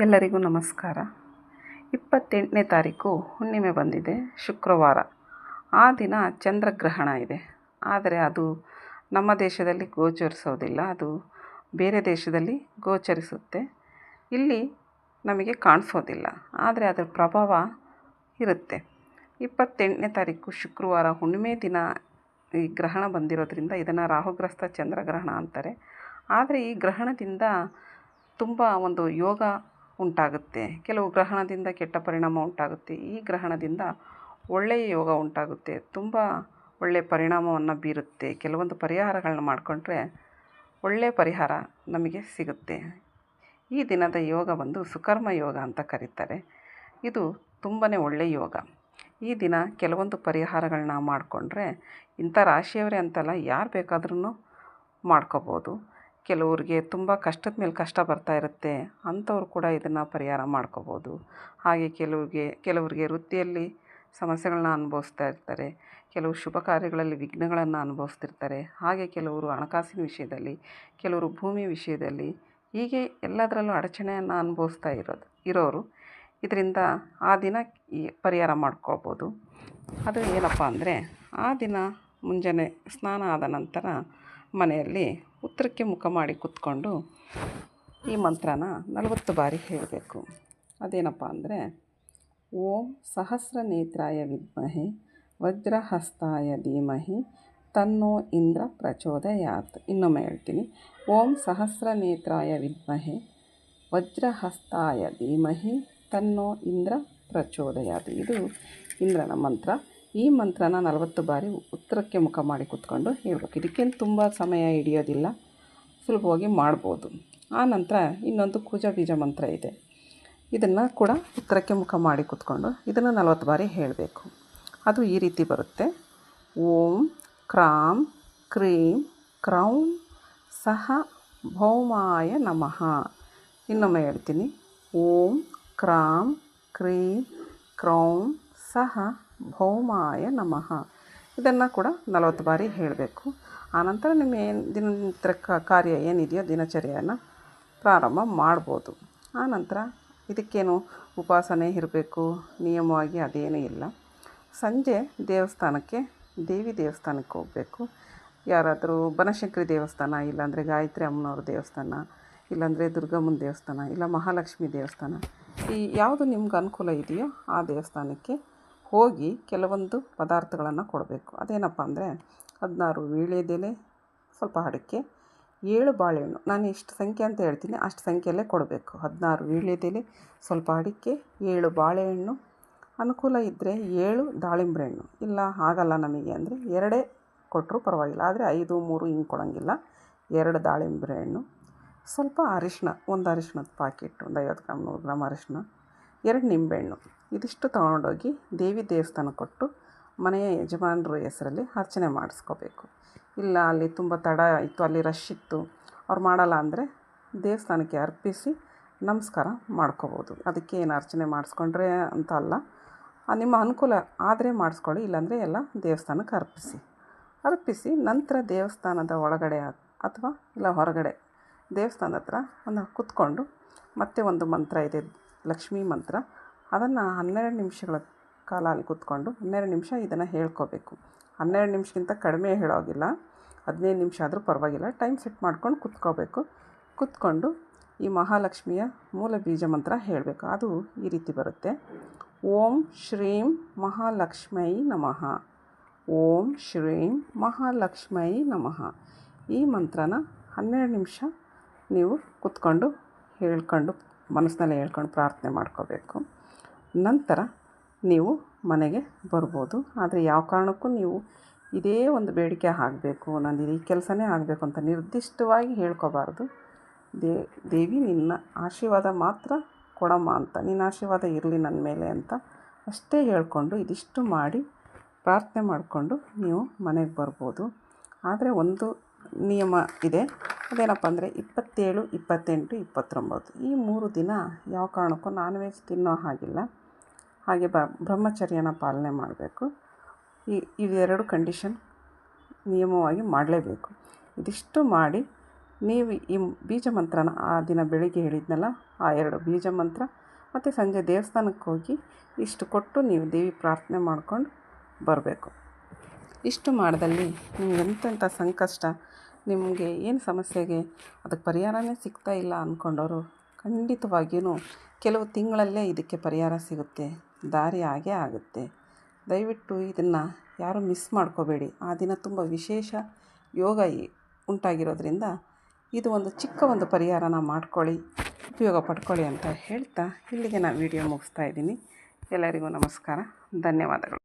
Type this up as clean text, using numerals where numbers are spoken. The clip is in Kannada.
ಎಲ್ಲರಿಗೂ ನಮಸ್ಕಾರ. 28ನೇ ತಾರೀಕು ಹುಣ್ಣಿಮೆ ಬಂದಿದೆ, ಶುಕ್ರವಾರ. ಆ ದಿನ ಚಂದ್ರಗ್ರಹಣ ಇದೆ. ಆದರೆ ಅದು ನಮ್ಮ ದೇಶದಲ್ಲಿ ಗೋಚರಿಸೋದಿಲ್ಲ, ಅದು ಬೇರೆ ದೇಶದಲ್ಲಿ ಗೋಚರಿಸುತ್ತೆ. ಇಲ್ಲಿ ನಮಗೆ ಕಾಣಿಸೋದಿಲ್ಲ, ಆದರೆ ಅದರ ಪ್ರಭಾವ ಇರುತ್ತೆ. 28ನೇ ತಾರೀಕು ಶುಕ್ರವಾರ ಹುಣ್ಣಿಮೆ ದಿನ ಈ ಗ್ರಹಣ ಬಂದಿರೋದ್ರಿಂದ ಇದನ್ನು ರಾಹುಗ್ರಸ್ತ ಚಂದ್ರಗ್ರಹಣ ಅಂತಾರೆ. ಆದರೆ ಈ ಗ್ರಹಣದಿಂದ ತುಂಬ ಒಂದು ಯೋಗ ಉಂಟಾಗುತ್ತೆ. ಕೆಲವು ಗ್ರಹಣದಿಂದ ಕೆಟ್ಟ ಪರಿಣಾಮ ಉಂಟಾಗುತ್ತೆ. ಈ ಗ್ರಹಣದಿಂದ ಒಳ್ಳೆಯ ಯೋಗ ಉಂಟಾಗುತ್ತೆ, ತುಂಬ ಒಳ್ಳೆಯ ಪರಿಣಾಮವನ್ನು ಬೀರುತ್ತೆ. ಕೆಲವೊಂದು ಪರಿಹಾರಗಳನ್ನ ಮಾಡಿಕೊಂಡ್ರೆ ಒಳ್ಳೆಯ ಪರಿಹಾರ ನಮಗೆ ಸಿಗುತ್ತೆ. ಈ ದಿನದ ಯೋಗ ಬಂದು ಸುಕರ್ಮ ಯೋಗ ಅಂತ ಕರೀತಾರೆ. ಇದು ತುಂಬಾ ಒಳ್ಳೆಯ ಯೋಗ. ಈ ದಿನ ಕೆಲವೊಂದು ಪರಿಹಾರಗಳನ್ನ ಮಾಡಿಕೊಂಡ್ರೆ, ಇಂಥ ರಾಶಿಯವರೇ ಅಂತಲ್ಲ, ಯಾರು ಬೇಕಾದ್ರೂ ಮಾಡ್ಕೋಬೋದು. ಕೆಲವ್ರಿಗೆ ತುಂಬ ಕಷ್ಟದ ಮೇಲೆ ಕಷ್ಟ ಬರ್ತಾ ಇರುತ್ತೆ, ಅಂಥವ್ರು ಕೂಡ ಇದನ್ನು ಪರಿಹಾರ ಮಾಡ್ಕೋಬೋದು. ಹಾಗೆ ಕೆಲವ್ರಿಗೆ ವೃತ್ತಿಯಲ್ಲಿ ಸಮಸ್ಯೆಗಳನ್ನ ಅನುಭವಿಸ್ತಾ ಇರ್ತಾರೆ, ಕೆಲವು ಶುಭ ಕಾರ್ಯಗಳಲ್ಲಿ ವಿಘ್ನಗಳನ್ನು ಅನುಭವಿಸ್ತಿರ್ತಾರೆ. ಹಾಗೆ ಕೆಲವರು ಹಣಕಾಸಿನ ವಿಷಯದಲ್ಲಿ, ಕೆಲವರು ಭೂಮಿ ವಿಷಯದಲ್ಲಿ, ಹೀಗೆ ಎಲ್ಲದರಲ್ಲೂ ಅಡಚಣೆಯನ್ನು ಅನುಭವಿಸ್ತಾ ಇರೋರು ಇದರಿಂದ ಆ ದಿನ ಈ ಪರಿಹಾರ ಮಾಡ್ಕೊಳ್ಬೋದು. ಅದು ಏನಪ್ಪ ಅಂದರೆ, ಆ ದಿನ ಮುಂಜಾನೆ ಸ್ನಾನ ಆದ ನಂತರ ಮನೆಯಲ್ಲಿ ಉತ್ತರಕ್ಕೆ ಮುಖ ಮಾಡಿ ಕೂತ್ಕೊಂಡು ಈ ಮಂತ್ರನ 40 ಬಾರಿ ಹೇಳಬೇಕು. ಅದೇನಪ್ಪ ಅಂದರೆ, ಓಂ ಸಹಸ್ರನೇತ್ರಾಯ ವಿದ್ಮಹೆ ವಜ್ರಹಸ್ತಾಯ ಧೀಮಹಿ ತನ್ನೋ ಇಂದ್ರ ಪ್ರಚೋದಯಾತ್. ಇನ್ನೊಮ್ಮೆ ಹೇಳ್ತೀನಿ, ಓಂ ಸಹಸ್ರನೇತ್ರಾಯ ವಿದ್ಮಹೆ ವಜ್ರಹಸ್ತಾಯ ಧೀಮಹಿ ತನ್ನೋ ಇಂದ್ರ ಪ್ರಚೋದಯಾತ್. ಇದು ಇಂದ್ರನ ಮಂತ್ರ. ಈ ಮಂತ್ರನ 40 ಬಾರಿ ಉತ್ತರಕ್ಕೆ ಮುಖ ಮಾಡಿ ಕೂತ್ಕೊಂಡು ಹೇಳ್ಬೇಕು. ಇದಕ್ಕೇನು ತುಂಬ ಸಮಯ ಹಿಡಿಯೋದಿಲ್ಲ, ಸುಲಭವಾಗಿ ಮಾಡ್ಬೋದು. ಆ ನಂತರ ಇನ್ನೊಂದು ಕುಜ ಬೀಜ ಮಂತ್ರ ಇದೆ. ಇದನ್ನು ಕೂಡ ಉತ್ತರಕ್ಕೆ ಮುಖ ಮಾಡಿ ಕೂತ್ಕೊಂಡು ಇದನ್ನು 40 ಬಾರಿ ಹೇಳಬೇಕು. ಅದು ಈ ರೀತಿ ಬರುತ್ತೆ. ಓಂ ಕ್ರಾಂ ಕ್ರೀಂ ಕ್ರೌಂ ಸಹ ಭೌಮಾಯ ನಮಃ. ಇನ್ನೊಮ್ಮೆ ಹೇಳ್ತೀನಿ, ಓಂ ಕ್ರಾಂ ಕ್ರೀಂ ಕ್ರೌಂ ಸಹ ಭೌಮಾಯ ನಮಃ. ಇದನ್ನು ಕೂಡ 40 ಬಾರಿ ಹೇಳಬೇಕು. ಆನಂತರ ನಿಮ್ಮ ದಿನನಿತ್ಯ ಕಾರ್ಯ ಏನಿದೆಯೋ ದಿನಚರಿಯನ್ನು ಪ್ರಾರಂಭ ಮಾಡ್ಬೋದು. ಆನಂತರ ಇದಕ್ಕೇನು ಉಪಾಸನೆ ಇರಬೇಕು, ನಿಯಮವಾಗಿ ಅದೇನೂ ಇಲ್ಲ. ಸಂಜೆ ದೇವಿ ದೇವಸ್ಥಾನಕ್ಕೆ ಹೋಗಬೇಕು. ಯಾರಾದರೂ ಬನಶಂಕರಿ ದೇವಸ್ಥಾನ, ಇಲ್ಲಾಂದರೆ ಗಾಯತ್ರಿ ಅಮ್ಮನವ್ರ ದೇವಸ್ಥಾನ, ಇಲ್ಲಾಂದರೆ ದುರ್ಗಮ್ಮನ ದೇವಸ್ಥಾನ, ಇಲ್ಲ ಮಹಾಲಕ್ಷ್ಮಿ ದೇವಸ್ಥಾನ, ಈ ಯಾವುದು ನಿಮ್ಗೆ ಅನುಕೂಲ ಇದೆಯೋ ಆ ದೇವಸ್ಥಾನಕ್ಕೆ ಹೋಗಿ ಕೆಲವೊಂದು ಪದಾರ್ಥಗಳನ್ನು ಕೊಡಬೇಕು. ಅದೇನಪ್ಪ ಅಂದರೆ, 16 ವೀಳ್ಯದೆಲೆ, ಸ್ವಲ್ಪ ಅಡಿಕೆ, 7 ಬಾಳೆಹಣ್ಣು. ನಾನು ಇಷ್ಟು ಸಂಖ್ಯೆ ಅಂತ ಹೇಳ್ತೀನಿ, ಅಷ್ಟು ಸಂಖ್ಯೆಯಲ್ಲೇ ಕೊಡಬೇಕು. 16 ವೀಳ್ಯದೆಲೆ, ಸ್ವಲ್ಪ ಅಡಿಕೆ, 7 ಬಾಳೆಹಣ್ಣು, ಅನುಕೂಲ ಇದ್ದರೆ 7 ದಾಳಿಂಬೆ ಹಣ್ಣು. ಇಲ್ಲ ಆಗಲ್ಲ ನಮಗೆ ಅಂದರೆ 2 ಕೊಟ್ಟರೂ ಪರವಾಗಿಲ್ಲ, ಆದರೆ 5, 3 ಹಿಂಗೆ ಕೊಡೋಂಗಿಲ್ಲ. 2 ದಾಳಿಂಬೆ ಹಣ್ಣು, ಸ್ವಲ್ಪ ಅರಿಶಿನ, ಒಂದು ಅರಿಶಿನದ ಪಾಕೆಟ್, ಒಂದು 50 ಗ್ರಾಮ್ 100 ಗ್ರಾಮ್ ಅರಿಶಿನ, 2 ನಿಂಬೆಹಣ್ಣು. ಇದಿಷ್ಟು ತೊಗೊಂಡೋಗಿ ದೇವಿ ದೇವಸ್ಥಾನಕ್ಕೆ ಕೊಟ್ಟು ಮನೆಯ ಯಜಮಾನರ ಹೆಸರಲ್ಲಿ ಅರ್ಚನೆ ಮಾಡಿಸ್ಕೋಬೇಕು. ಇಲ್ಲ ಅಲ್ಲಿ ತುಂಬ ತಡ ಇತ್ತು, ಅಲ್ಲಿ ರಶ್ ಇತ್ತು, ಅವ್ರು ಮಾಡಲ್ಲ ಅಂದರೆ ದೇವಸ್ಥಾನಕ್ಕೆ ಅರ್ಪಿಸಿ ನಮಸ್ಕಾರ ಮಾಡ್ಕೋಬೋದು. ಅದಕ್ಕೆ ಏನು ಅರ್ಚನೆ ಮಾಡಿಸ್ಕೊಂಡ್ರೆ ಅಂತ ಅಲ್ಲ, ನಿಮ್ಮ ಅನುಕೂಲ ಆದರೆ ಮಾಡಿಸ್ಕೊಳ್ಳಿ, ಇಲ್ಲಾಂದರೆ ಎಲ್ಲ ದೇವಸ್ಥಾನಕ್ಕೆ ಅರ್ಪಿಸಿ ನಂತರ ದೇವಸ್ಥಾನದ ಒಳಗಡೆ ಅಥವಾ ಇಲ್ಲ ಹೊರಗಡೆ ದೇವಸ್ಥಾನದ ಹತ್ರ ಒಂದು ಕೂತ್ಕೊಂಡು ಮತ್ತೆ ಒಂದು ಮಂತ್ರ ಇದೆ, ಲಕ್ಷ್ಮೀ ಮಂತ್ರ. ಅದನ್ನು 12 ನಿಮಿಷಗಳ ಕಾಲ ಅಲ್ಲಿ ಕೂತ್ಕೊಂಡು 12 ನಿಮಿಷ ಇದನ್ನು ಹೇಳ್ಕೋಬೇಕು. 12 ನಿಮಿಷಕ್ಕಿಂತ ಕಡಿಮೆ ಹೇಳೋಗಿಲ್ಲ, 15 ನಿಮಿಷ ಆದರೂ ಪರವಾಗಿಲ್ಲ. ಟೈಮ್ ಸೆಟ್ ಮಾಡ್ಕೊಂಡು ಕೂತ್ಕೊಂಡು ಈ ಮಹಾಲಕ್ಷ್ಮಿಯ ಮೂಲ ಬೀಜ ಮಂತ್ರ ಹೇಳಬೇಕು. ಅದು ಈ ರೀತಿ ಬರುತ್ತೆ. ಓಂ ಶ್ರೀಂ ಮಹಾಲಕ್ಷ್ಮೈ ನಮಃ, ಓಂ ಶ್ರೀಂ ಮಹಾಲಕ್ಷ್ಮೈ ನಮಃ. ಈ ಮಂತ್ರನ 12 ನಿಮಿಷ ನೀವು ಕೂತ್ಕೊಂಡು ಮನಸ್ಸಿನಲ್ಲೇ ಹೇಳ್ಕೊಂಡು ಪ್ರಾರ್ಥನೆ ಮಾಡ್ಕೋಬೇಕು. ನಂತರ ನೀವು ಮನೆಗೆ ಬರ್ಬೋದು. ಆದರೆ ಯಾವ ಕಾರಣಕ್ಕೂ ನೀವು ಇದೇ ಒಂದು ಬೇಡಿಕೆ ಆಗಬೇಕು, ನಾನು ಈ ಕೆಲಸನೇ ಆಗಬೇಕು ಅಂತ ನಿರ್ದಿಷ್ಟವಾಗಿ ಹೇಳ್ಕೋಬಾರ್ದು. ದೇವಿ ನಿನ್ನ ಆಶೀರ್ವಾದ ಮಾತ್ರ ಕೊಡಮ್ಮ ಅಂತ, ನಿನ್ನ ಆಶೀರ್ವಾದ ಇರಲಿ ನನ್ನ ಮೇಲೆ ಅಂತ ಅಷ್ಟೇ ಹೇಳ್ಕೊಂಡು ಇದಿಷ್ಟು ಮಾಡಿ ಪ್ರಾರ್ಥನೆ ಮಾಡಿಕೊಂಡು ನೀವು ಮನೆಗೆ ಬರ್ಬೋದು. ಆದರೆ ಒಂದು ನಿಯಮ ಇದೆ. ಅದೇನಪ್ಪ ಅಂದರೆ 27, 28, 29 ಈ 3 ದಿನ ಯಾವ ಕಾರಣಕ್ಕೂ ನಾನ್ ವೆಜ್ ತಿನ್ನೋ ಹಾಗಿಲ್ಲ. ಹಾಗೆ ಬ್ರಹ್ಮಚರ್ಯನ ಪಾಲನೆ ಮಾಡಬೇಕು. ಇವೆರಡು ಕಂಡೀಷನ್ ನಿಯಮವಾಗಿ ಮಾಡಲೇಬೇಕು. ಇದಿಷ್ಟು ಮಾಡಿ ನೀವು ಈ ಬೀಜ ಮಂತ್ರನ ಆ ದಿನ ಬೆಳಿಗ್ಗೆ ಹೇಳಿದ್ನಲ್ಲ, ಆ 2 ಬೀಜ ಮಂತ್ರ ಮತ್ತು ಸಂಜೆ ದೇವಸ್ಥಾನಕ್ಕೆ ಹೋಗಿ ಇಷ್ಟು ಕೊಟ್ಟು ನೀವು ದೇವಿ ಪ್ರಾರ್ಥನೆ ಮಾಡ್ಕೊಂಡು ಬರಬೇಕು. ಇಷ್ಟು ಮಾಡಿದಲ್ಲಿ ನಿಮ್ಗೆ ಎಂತೆಂಥ ಸಂಕಷ್ಟ, ನಿಮಗೆ ಏನು ಸಮಸ್ಯೆಗೆ ಅದಕ್ಕೆ ಪರಿಹಾರನೇ ಸಿಗ್ತಾ ಇಲ್ಲ ಅಂದ್ಕೊಂಡವರು ಖಂಡಿತವಾಗಿಯೂ ಕೆಲವು ತಿಂಗಳಲ್ಲೇ ಇದಕ್ಕೆ ಪರಿಹಾರ ಸಿಗುತ್ತೆ, ದಾರಿ ಆಗೇ ಆಗುತ್ತೆ. ದಯವಿಟ್ಟು ಇದನ್ನು ಯಾರೂ ಮಿಸ್ ಮಾಡ್ಕೋಬೇಡಿ. ಆ ದಿನ ತುಂಬ ವಿಶೇಷ ಯೋಗ ಉಂಟಾಗಿರೋದ್ರಿಂದ ಇದು ಒಂದು ಚಿಕ್ಕ ಒಂದು ಪರಿಹಾರನ ಮಾಡ್ಕೊಳ್ಳಿ, ಉಪಯೋಗ ಪಡ್ಕೊಳ್ಳಿ ಅಂತ ಹೇಳ್ತಾ ಇಲ್ಲಿಗೆ ನಾನು ವಿಡಿಯೋ ಮುಗಿಸ್ತಾ ಇದ್ದೀನಿ. ಎಲ್ಲರಿಗೂ ನಮಸ್ಕಾರ, ಧನ್ಯವಾದಗಳು.